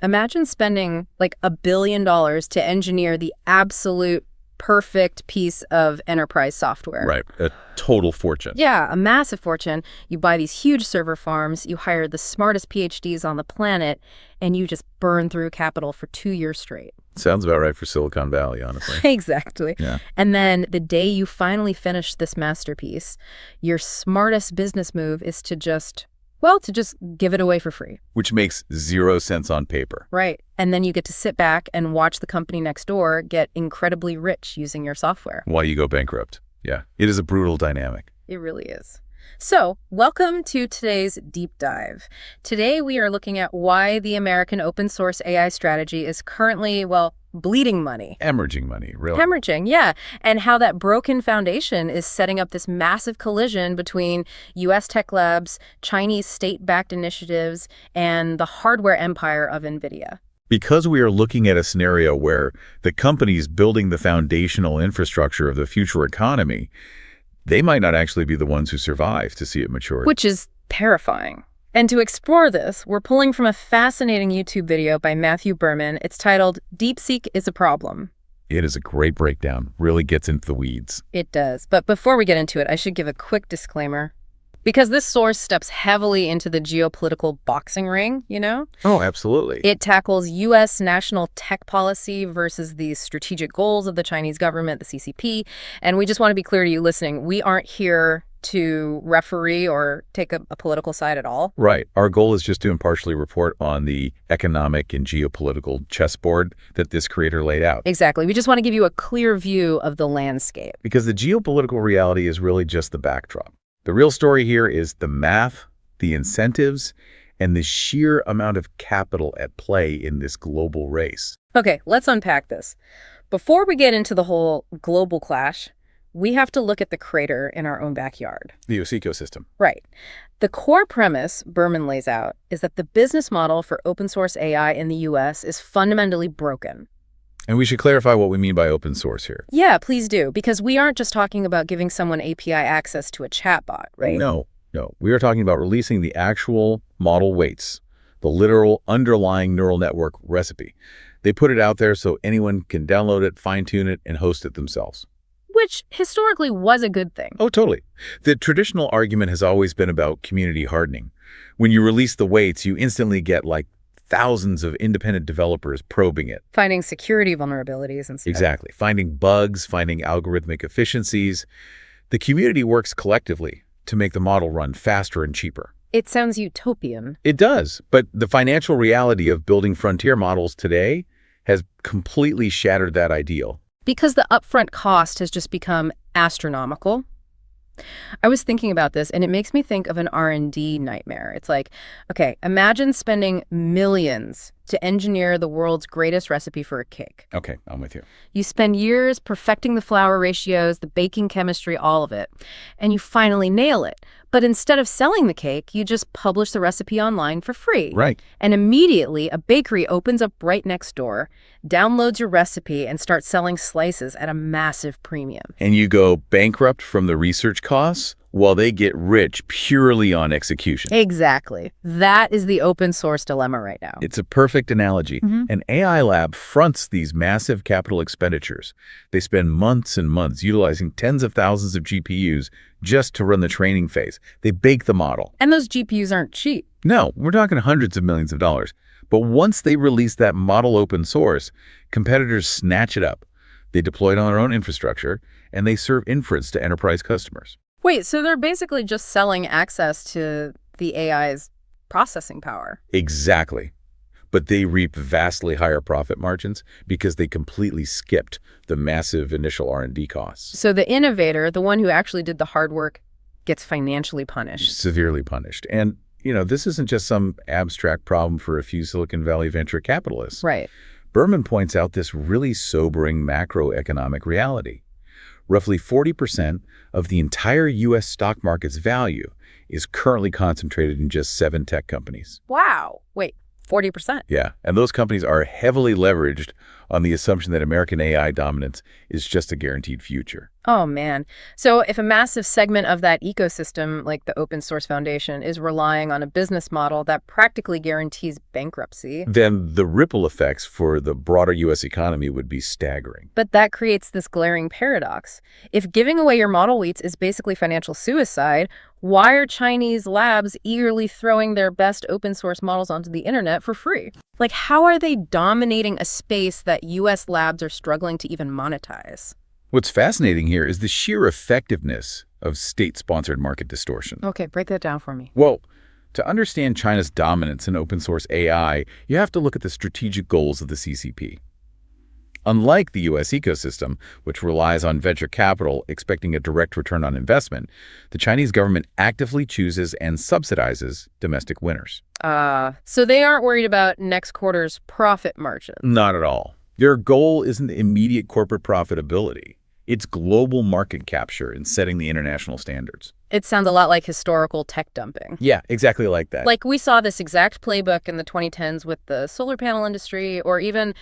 Imagine spending like $1 billion to engineer the absolute perfect piece of enterprise software. Right. A total fortune. Yeah, a massive fortune. You buy these huge server farms, you hire the smartest PhDs on the planet, and you just burn through capital for 2 years straight. Sounds about right for Silicon Valley, honestly. Exactly. Yeah. And then the day you finally finish this masterpiece, your smartest business move is to just give it away for free. Which makes 0 sense on paper. Right. And then you get to sit back and watch the company next door get incredibly rich using your software. While you go bankrupt. Yeah. It is a brutal dynamic. It really is. So, welcome to today's deep dive. Today we are looking at why the American open source AI strategy is currently, bleeding money. Hemorrhaging money, really. Hemorrhaging, yeah. And how that broken foundation is setting up this massive collision between U.S. tech labs, Chinese state-backed initiatives, and the hardware empire of Nvidia. Because we are looking at a scenario where the companies building the foundational infrastructure of the future economy, they might not actually be the ones who survive to see it mature. Which is terrifying. And to explore this, we're pulling from a fascinating YouTube video by Matthew Berman. It's titled, "DeepSeek is a Problem." It is a great breakdown. Really gets into the weeds. It does. But before we get into it, I should give a quick disclaimer. Because this source steps heavily into the geopolitical boxing ring, you know? Oh, absolutely. It tackles U.S. national tech policy versus the strategic goals of the Chinese government, the CCP. And we just want to be clear to you listening, we aren't here to referee or take a political side at all. Right. Our goal is just to impartially report on the economic and geopolitical chessboard that this creator laid out. Exactly. We just want to give you a clear view of the landscape. Because the geopolitical reality is really just the backdrop. The real story here is the math, the incentives, and the sheer amount of capital at play in this global race. Okay, let's unpack this. Before we get into the whole global clash, we have to look at the crater in our own backyard. The U.S. ecosystem. Right. The core premise Berman lays out is that the business model for open source AI in the U.S. is fundamentally broken. And we should clarify what we mean by open source here. Yeah, please do, because we aren't just talking about giving someone API access to a chatbot, right? No. We are talking about releasing the actual model weights, the literal underlying neural network recipe. They put it out there so anyone can download it, fine-tune it, and host it themselves. Which historically was a good thing. Oh, totally. The traditional argument has always been about community hardening. When you release the weights, you instantly get thousands of independent developers probing it. Finding security vulnerabilities and stuff. Exactly. Finding bugs, finding algorithmic efficiencies. The community works collectively to make the model run faster and cheaper. It sounds utopian. It does, but the financial reality of building frontier models today has completely shattered that ideal. Because the upfront cost has just become astronomical. I was thinking about this, and it makes me think of an R&D nightmare. It's like, okay, imagine spending millions to engineer the world's greatest recipe for a cake. Okay, I'm with you. You spend years perfecting the flour ratios, the baking chemistry, all of it, and you finally nail it. But instead of selling the cake, you just publish the recipe online for free. Right. And immediately, a bakery opens up right next door, downloads your recipe, and starts selling slices at a massive premium. And you go bankrupt from the research costs while they get rich purely on execution. Exactly. That is the open source dilemma right now. It's a perfect analogy. An AI lab fronts these massive capital expenditures. They spend months and months utilizing tens of thousands of GPUs just to run the training phase. They bake the model. And those GPUs aren't cheap. No, we're talking hundreds of millions of dollars. But once they release that model open source, competitors snatch it up. They deploy it on their own infrastructure, and they serve inference to enterprise customers. Wait, so they're basically just selling access to the AI's processing power. Exactly. But they reap vastly higher profit margins because they completely skipped the massive initial R&D costs. So the innovator, the one who actually did the hard work, gets financially punished. Severely punished. And, this isn't just some abstract problem for a few Silicon Valley venture capitalists. Right. Berman points out this really sobering macroeconomic reality. Roughly 40% of the entire U.S. stock market's value is currently concentrated in just 7 tech companies. Wow. Wait, 40%? Yeah, and those companies are heavily leveraged on the assumption that American AI dominance is just a guaranteed future. Oh, man. So if a massive segment of that ecosystem, like the open source foundation, is relying on a business model that practically guarantees bankruptcy, Then the ripple effects for the broader U.S. economy would be staggering. but that creates this glaring paradox. If giving away your model weights is basically financial suicide, why are Chinese labs eagerly throwing their best open source models onto the internet for free? Like, how are they dominating a space that U.S. labs are struggling to even monetize? What's fascinating here is the sheer effectiveness of state-sponsored market distortion. Okay, break that down for me. Well, to understand China's dominance in open source AI, you have to look at the strategic goals of the CCP. Unlike the U.S. ecosystem, which relies on venture capital expecting a direct return on investment, the Chinese government actively chooses and subsidizes domestic winners. So they aren't worried about next quarter's profit margin. Not at all. Their goal isn't immediate corporate profitability. It's global market capture and setting the international standards. It sounds a lot like historical tech dumping. Yeah, exactly like that. Like we saw this exact playbook in the 2010s with the solar panel industry or even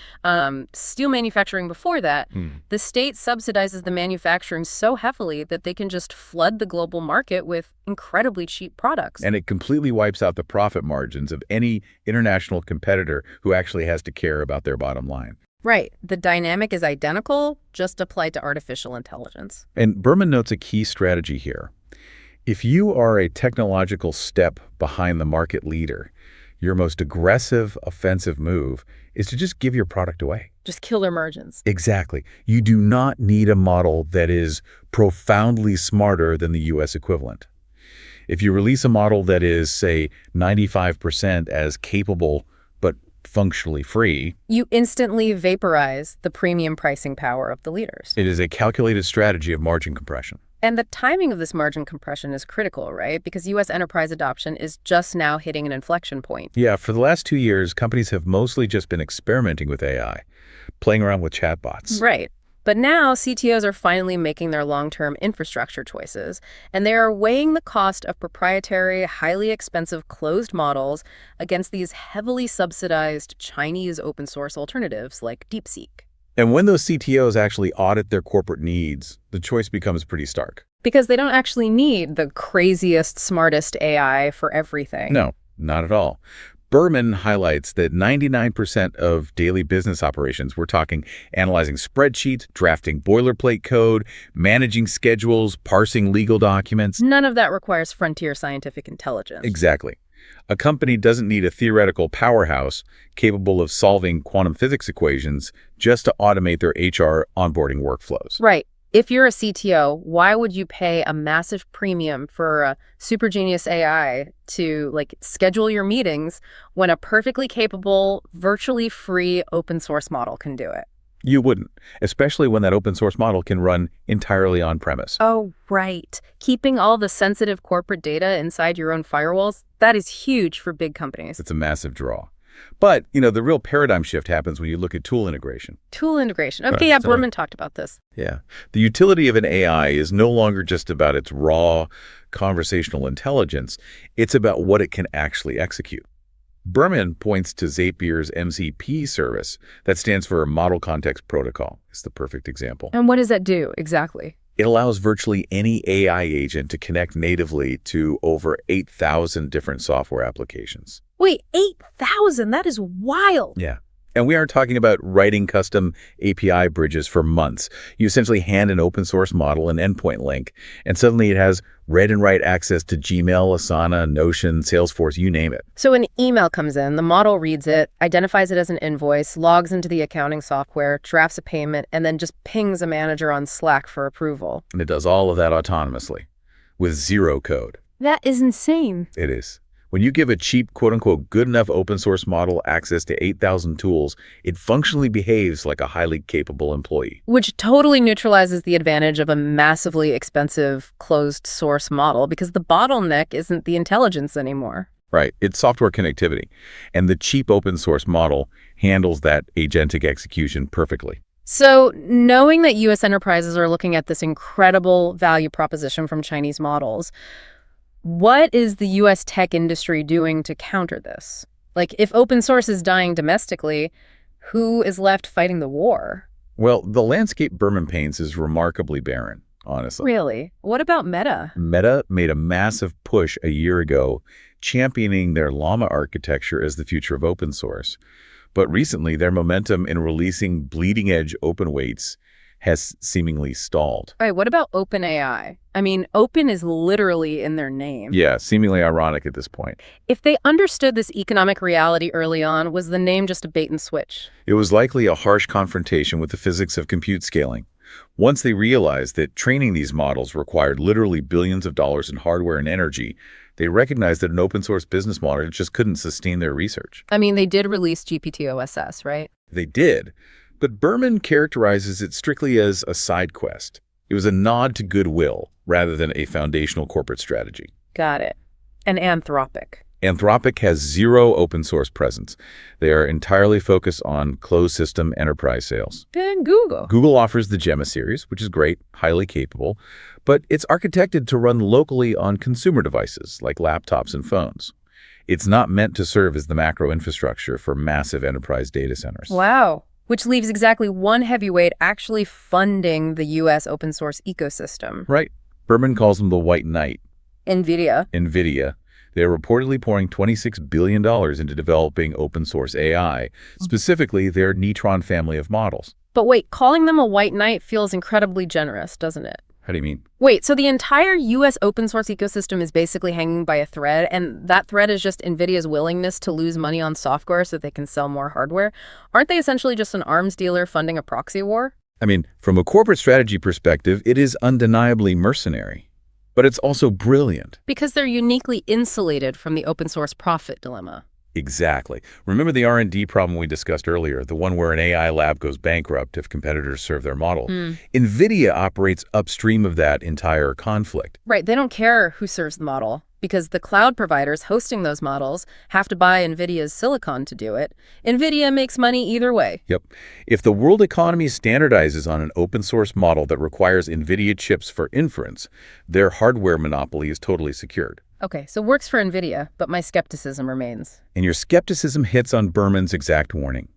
steel manufacturing before that. The state subsidizes the manufacturing so heavily that they can just flood the global market with incredibly cheap products. And it completely wipes out the profit margins of any international competitor who actually has to care about their bottom line. Right. The dynamic is identical, just applied to artificial intelligence. And Berman notes a key strategy here. If you are a technological step behind the market leader, your most aggressive, offensive move is to just give your product away. Just kill their margins. Exactly. You do not need a model that is profoundly smarter than the U.S. equivalent. If you release a model that is, say, 95% as capable but functionally free, you instantly vaporize the premium pricing power of the leaders. it is a calculated strategy of margin compression. And the timing of this margin compression is critical, right? Because U.S. enterprise adoption is just now hitting an inflection point. Yeah, for the last 2 years, companies have mostly just been experimenting with AI, playing around with chatbots. Right. But now CTOs are finally making their long-term infrastructure choices, and they are weighing the cost of proprietary, highly expensive closed models against these heavily subsidized Chinese open source alternatives like DeepSeek. And when those CTOs actually audit their corporate needs, the choice becomes pretty stark. Because they don't actually need the craziest, smartest AI for everything. No, not at all. Berman highlights that 99% of daily business operations, we're talking analyzing spreadsheets, drafting boilerplate code, managing schedules, parsing legal documents. None of that requires frontier scientific intelligence. Exactly. A company doesn't need a theoretical powerhouse capable of solving quantum physics equations just to automate their HR onboarding workflows. Right. If you're a CTO, why would you pay a massive premium for a super genius AI to schedule your meetings when a perfectly capable, virtually free open source model can do it? You wouldn't, especially when that open source model can run entirely on-premise. Oh, right. Keeping all the sensitive corporate data inside your own firewalls, that is huge for big companies. It's a massive draw. But, the real paradigm shift happens when you look at tool integration. Tool integration. Okay, yeah, Berman talked about this. Yeah. The utility of an AI is no longer just about its raw conversational intelligence. It's about what it can actually execute. Berman points to Zapier's MCP service. That stands for Model Context Protocol. It's the perfect example. And what does that do exactly? It allows virtually any AI agent to connect natively to over 8,000 different software applications. Wait, 8,000? That is wild. Yeah. And we aren't talking about writing custom API bridges for months. You essentially hand an open source model an endpoint link, and suddenly it has read and write access to Gmail, Asana, Notion, Salesforce, you name it. So an email comes in, the model reads it, identifies it as an invoice, logs into the accounting software, drafts a payment, and then just pings a manager on Slack for approval. And it does all of that autonomously, with zero code. That is insane. It is. When you give a cheap, quote-unquote, good enough open source model access to 8,000 tools, it functionally behaves like a highly capable employee. Which totally neutralizes the advantage of a massively expensive closed source model because the bottleneck isn't the intelligence anymore. Right. It's software connectivity. And the cheap open source model handles that agentic execution perfectly. So knowing that U.S. enterprises are looking at this incredible value proposition from Chinese models, what is the U.S. tech industry doing to counter this? If open source is dying domestically, Who is left fighting the war? Well, the landscape Berman paints is remarkably barren, honestly. Really? What about Meta? Meta made a massive push a year ago, championing their Llama architecture as the future of open source. But recently, their momentum in releasing bleeding-edge open weights has seemingly stalled. All right, what about OpenAI? I mean, open is literally in their name. Yeah, seemingly ironic at this point. If they understood this economic reality early on, was the name just a bait and switch? It was likely a harsh confrontation with the physics of compute scaling. Once they realized that training these models required literally billions of dollars in hardware and energy, they recognized that an open source business model just couldn't sustain their research. I mean, they did release GPT-OSS, right? They did, but Berman characterizes it strictly as a side quest. It was a nod to goodwill rather than a foundational corporate strategy. Got it. And Anthropic. Anthropic has zero open source presence. They are entirely focused on closed system enterprise sales. And Google. Google offers the Gemma series, which is great, highly capable, but it's architected to run locally on consumer devices like laptops and phones. It's not meant to serve as the macro infrastructure for massive enterprise data centers. Wow. Which leaves exactly one heavyweight actually funding the U.S. open source ecosystem. Right. Berman calls them the White Knight. Nvidia. They're reportedly pouring $26 billion into developing open source AI, specifically their Neutron family of models. But wait, calling them a white knight feels incredibly generous, doesn't it? How do you mean? Wait, so the entire U.S. open source ecosystem is basically hanging by a thread, and that thread is just NVIDIA's willingness to lose money on software so they can sell more hardware? Aren't they essentially just an arms dealer funding a proxy war? I mean, from a corporate strategy perspective, it is undeniably mercenary. But it's also brilliant. Because they're uniquely insulated from the open source profit dilemma. Exactly. Remember the R&D problem we discussed earlier, the one where an AI lab goes bankrupt if competitors serve their model? Nvidia operates upstream of that entire conflict. Right. They don't care who serves the model because the cloud providers hosting those models have to buy NVIDIA's silicon to do it. NVIDIA makes money either way. Yep. If the world economy standardizes on an open source model that requires NVIDIA chips for inference, their hardware monopoly is totally secured. Okay, so works for NVIDIA, but my skepticism remains. And your skepticism hits on Berman's exact warning.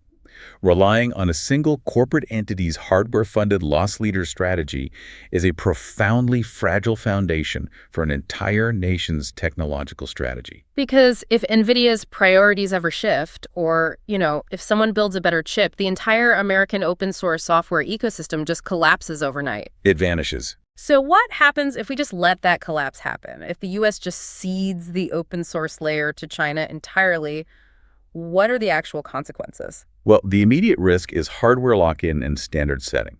Relying on a single corporate entity's hardware-funded loss leader strategy is a profoundly fragile foundation for an entire nation's technological strategy. Because if NVIDIA's priorities ever shift, or, if someone builds a better chip, the entire American open source software ecosystem just collapses overnight. It vanishes. So what happens if we just let that collapse happen? If the U.S. just cedes the open source layer to China entirely, what are the actual consequences? Well, the immediate risk is hardware lock-in and standard setting.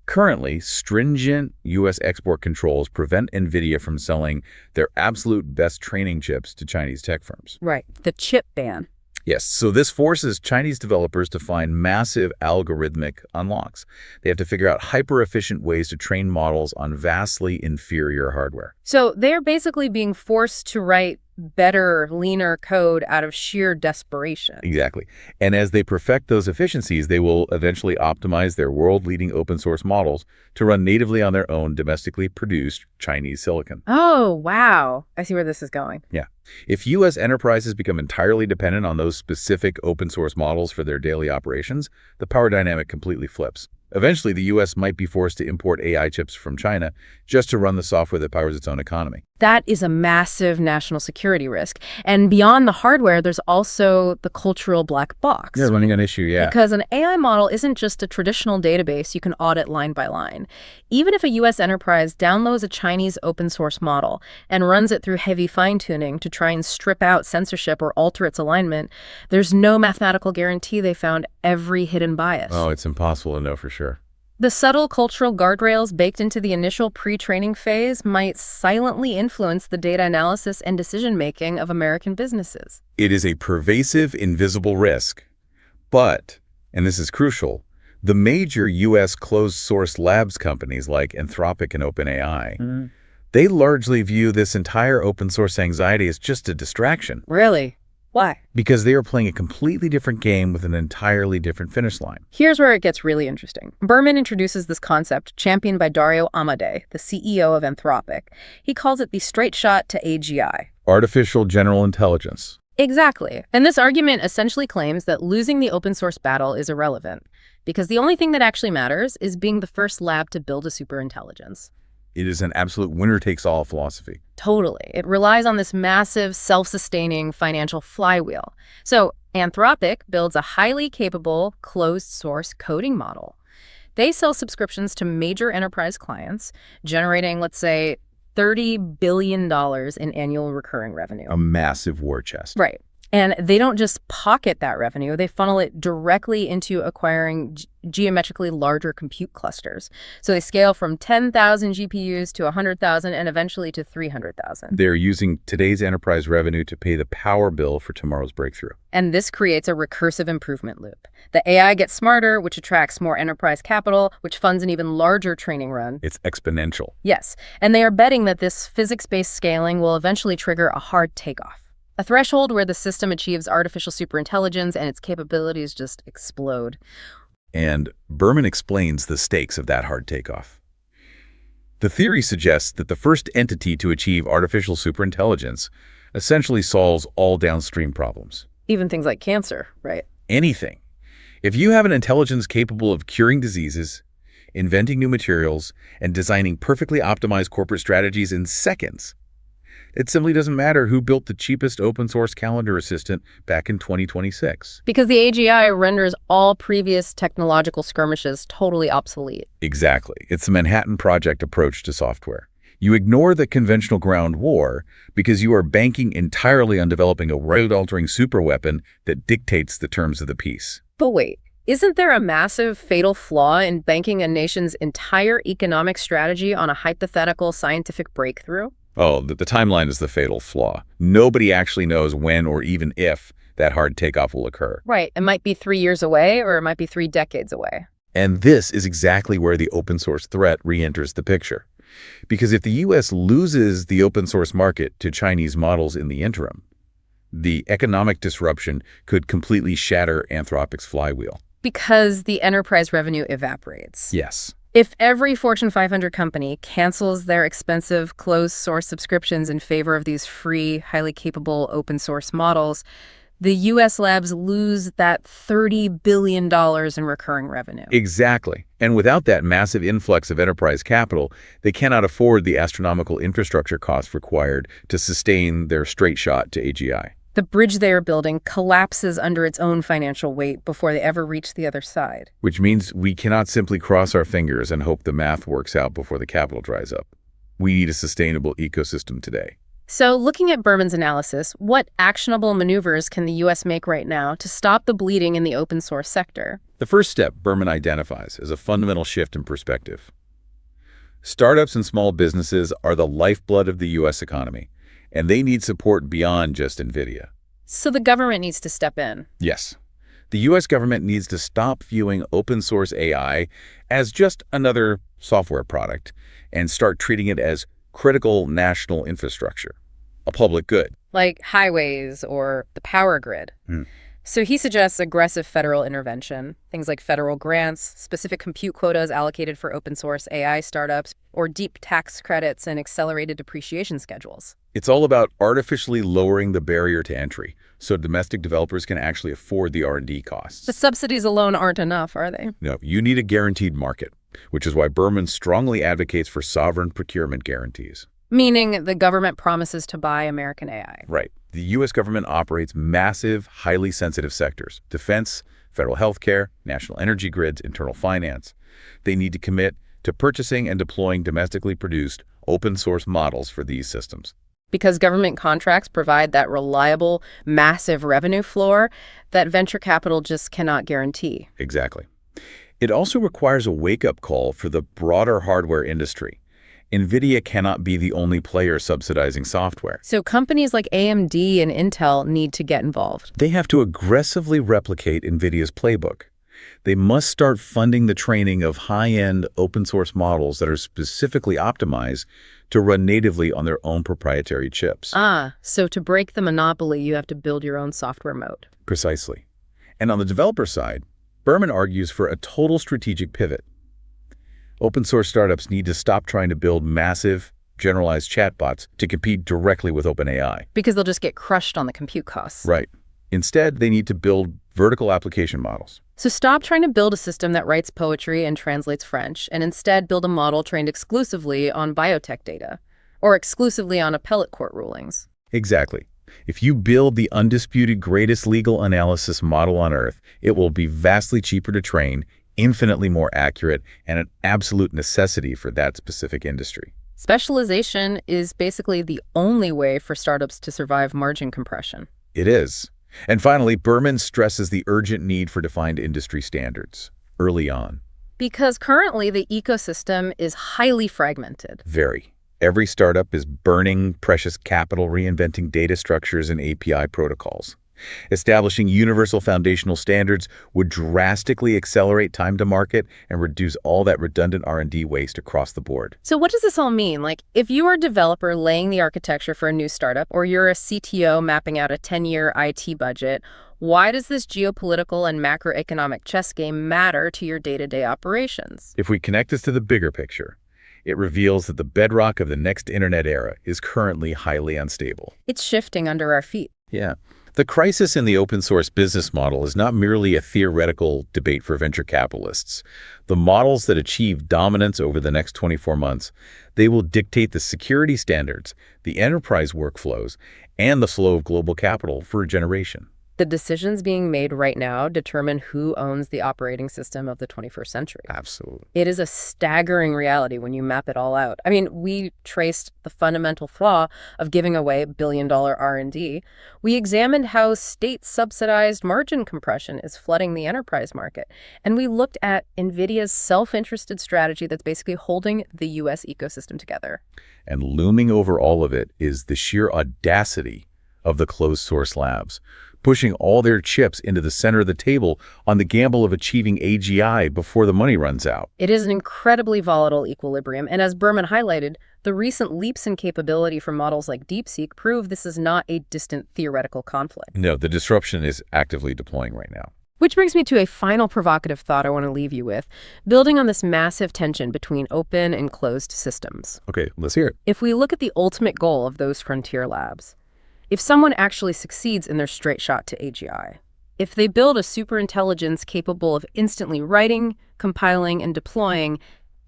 Currently, stringent U.S. export controls prevent NVIDIA from selling their absolute best training chips to Chinese tech firms. Right, the chip ban. Yes, so this forces Chinese developers to find massive algorithmic unlocks. They have to figure out hyper-efficient ways to train models on vastly inferior hardware. So they're basically being forced to write better, leaner code out of sheer desperation. Exactly. And as they perfect those efficiencies, they will eventually optimize their world-leading open source models to run natively on their own domestically produced Chinese silicon. Oh, wow. I see where this is going. Yeah. If U.S. enterprises become entirely dependent on those specific open source models for their daily operations, the power dynamic completely flips. Eventually, the U.S. might be forced to import AI chips from China just to run the software that powers its own economy. That is a massive national security risk. And beyond the hardware, there's also the cultural black box. Yeah, running an issue, yeah. Because an AI model isn't just a traditional database you can audit line by line. Even if a U.S. enterprise downloads a Chinese open source model and runs it through heavy fine-tuning to try and strip out censorship or alter its alignment, there's no mathematical guarantee they found every hidden bias. Oh, it's impossible to know for sure. The subtle cultural guardrails baked into the initial pre-training phase might silently influence the data analysis and decision-making of American businesses. It is a pervasive, invisible risk. But, and this is crucial, the major U.S. closed-source labs companies like Anthropic and OpenAI, they largely view this entire open-source anxiety as just a distraction. Really? Why? Because they are playing a completely different game with an entirely different finish line. Here's where it gets really interesting. Berman introduces this concept championed by Dario Amodei, the CEO of Anthropic. He calls it the straight shot to AGI. Artificial general intelligence. Exactly. And this argument essentially claims that losing the open source battle is irrelevant, because the only thing that actually matters is being the first lab to build a superintelligence. It is an absolute winner-takes-all philosophy. Totally. It relies on this massive, self-sustaining financial flywheel. So Anthropic builds a highly capable, closed-source coding model. They sell subscriptions to major enterprise clients, generating, let's say, $30 billion in annual recurring revenue. A massive war chest. Right. And they don't just pocket that revenue, they funnel it directly into acquiring geometrically larger compute clusters. So they scale from 10,000 GPUs to 100,000 and eventually to 300,000. They're using today's enterprise revenue to pay the power bill for tomorrow's breakthrough. And this creates a recursive improvement loop. The AI gets smarter, which attracts more enterprise capital, which funds an even larger training run. It's exponential. Yes, and they are betting that this physics-based scaling will eventually trigger a hard takeoff. A threshold where the system achieves artificial superintelligence and its capabilities just explode. And Berman explains the stakes of that hard takeoff. The theory suggests that the first entity to achieve artificial superintelligence essentially solves all downstream problems. Even things like cancer, right? Anything. If you have an intelligence capable of curing diseases, inventing new materials, and designing perfectly optimized corporate strategies in seconds, it simply doesn't matter who built the cheapest open-source calendar assistant back in 2026. Because the AGI renders all previous technological skirmishes totally obsolete. Exactly. It's the Manhattan Project approach to software. You ignore the conventional ground war because you are banking entirely on developing a world-altering superweapon that dictates the terms of the peace. But wait, isn't there a massive fatal flaw in banking a nation's entire economic strategy on a hypothetical scientific breakthrough? Oh, the timeline is the fatal flaw. Nobody actually knows when or even if that hard takeoff will occur. Right. It might be 3 years away or it might be 3 decades away. And this is exactly where the open source threat re-enters the picture. Because if the U.S. loses the open source market to Chinese models in the interim, the economic disruption could completely shatter Anthropic's flywheel. Because the enterprise revenue evaporates. Yes. If every Fortune 500 company cancels their expensive closed-source subscriptions in favor of these free, highly capable open-source models, the U.S. labs lose that $30 billion in recurring revenue. Exactly. And without that massive influx of enterprise capital, they cannot afford the astronomical infrastructure costs required to sustain their straight shot to AGI. The bridge they are building collapses under its own financial weight before they ever reach the other side. Which means we cannot simply cross our fingers and hope the math works out before the capital dries up. We need a sustainable ecosystem today. So looking at Berman's analysis, what actionable maneuvers can the U.S. make right now to stop the bleeding in the open source sector? The first step Berman identifies is a fundamental shift in perspective. Startups and small businesses are the lifeblood of the U.S. economy, and they need support beyond just Nvidia. So the government needs to step in. Yes. The U.S. government needs to stop viewing open source AI as just another software product and start treating it as critical national infrastructure, a public good. Like highways or the power grid. So he suggests aggressive federal intervention, things like federal grants, specific compute quotas allocated for open source AI startups, or deep tax credits and accelerated depreciation schedules. It's all about artificially lowering the barrier to entry so domestic developers can actually afford the R&D costs. The subsidies alone aren't enough, are they? No, you need a guaranteed market, which is why Berman strongly advocates for sovereign procurement guarantees. Meaning the government promises to buy American AI. Right. The U.S. government operates massive, highly sensitive sectors: defense, federal healthcare, national energy grids, internal finance. They need to commit to purchasing and deploying domestically produced open-source models for these systems. Because government contracts provide that reliable, massive revenue floor that venture capital just cannot guarantee. Exactly. It also requires a wake-up call for the broader hardware industry. Nvidia cannot be the only player subsidizing software. So companies like AMD and Intel need to get involved. They have to aggressively replicate Nvidia's playbook. They must start funding the training of high-end open-source models that are specifically optimized to run natively on their own proprietary chips. So to break the monopoly, you have to build your own software moat. Precisely. And on the developer side, Berman argues for a total strategic pivot. Open source startups need to stop trying to build massive, generalized chatbots to compete directly with OpenAI. Because they'll just get crushed on the compute costs. Right. Instead, they need to build vertical application models. So stop trying to build a system that writes poetry and translates French, and instead build a model trained exclusively on biotech data, or exclusively on appellate court rulings. Exactly. If you build the undisputed greatest legal analysis model on Earth, it will be vastly cheaper to train, infinitely more accurate, and an absolute necessity for that specific industry. Specialization is basically the only way for startups to survive margin compression. It is. And finally, Berman stresses the urgent need for defined industry standards early on. Because currently the ecosystem is highly fragmented. Very. Every startup is burning precious capital reinventing data structures and API protocols. Establishing universal foundational standards would drastically accelerate time to market and reduce all that redundant R&D waste across the board. So what does this all mean? Like, if you are a developer laying the architecture for a new startup, or you're a CTO mapping out a 10-year IT budget, why does this geopolitical and macroeconomic chess game matter to your day-to-day operations? If we connect this to the bigger picture, it reveals that the bedrock of the next internet era is currently highly unstable. It's shifting under our feet. Yeah. The crisis in the open source business model is not merely a theoretical debate for venture capitalists. The models that achieve dominance over the next 24 months, they will dictate the security standards, the enterprise workflows, and the flow of global capital for a generation. The decisions being made right now determine who owns the operating system of the 21st century. Absolutely. It is a staggering reality when you map it all out. I mean, we traced the fundamental flaw of giving away billion-dollar R&D. We examined how state-subsidized margin compression is flooding the enterprise market. And we looked at Nvidia's self-interested strategy that's basically holding the U.S. ecosystem together. And looming over all of it is the sheer audacity of the closed-source labs, pushing all their chips into the center of the table on the gamble of achieving AGI before the money runs out. It is an incredibly volatile equilibrium, and as Berman highlighted, the recent leaps in capability from models like DeepSeek prove this is not a distant theoretical conflict. No, the disruption is actively deploying right now. Which brings me to a final provocative thought I want to leave you with, building on this massive tension between open and closed systems. Okay, let's hear it. If we look at the ultimate goal of those frontier labs, if someone actually succeeds in their straight shot to AGI, if they build a superintelligence capable of instantly writing, compiling, and deploying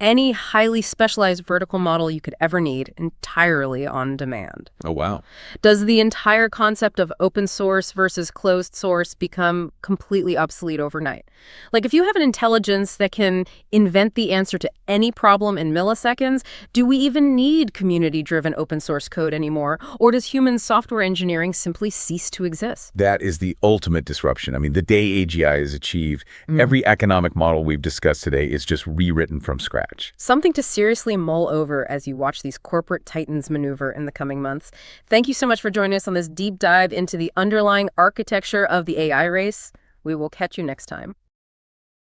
any highly specialized vertical model you could ever need entirely on demand. Oh, wow. Does the entire concept of open source versus closed source become completely obsolete overnight? Like, if you have an intelligence that can invent the answer to any problem in milliseconds, do we even need community-driven open source code anymore? Or does human software engineering simply cease to exist? That is the ultimate disruption. I mean, the day AGI is achieved, every economic model we've discussed today is just rewritten from scratch. Something to seriously mull over as you watch these corporate titans maneuver in the coming months. Thank you so much for joining us on this deep dive into the underlying architecture of the AI race. We will catch you next time.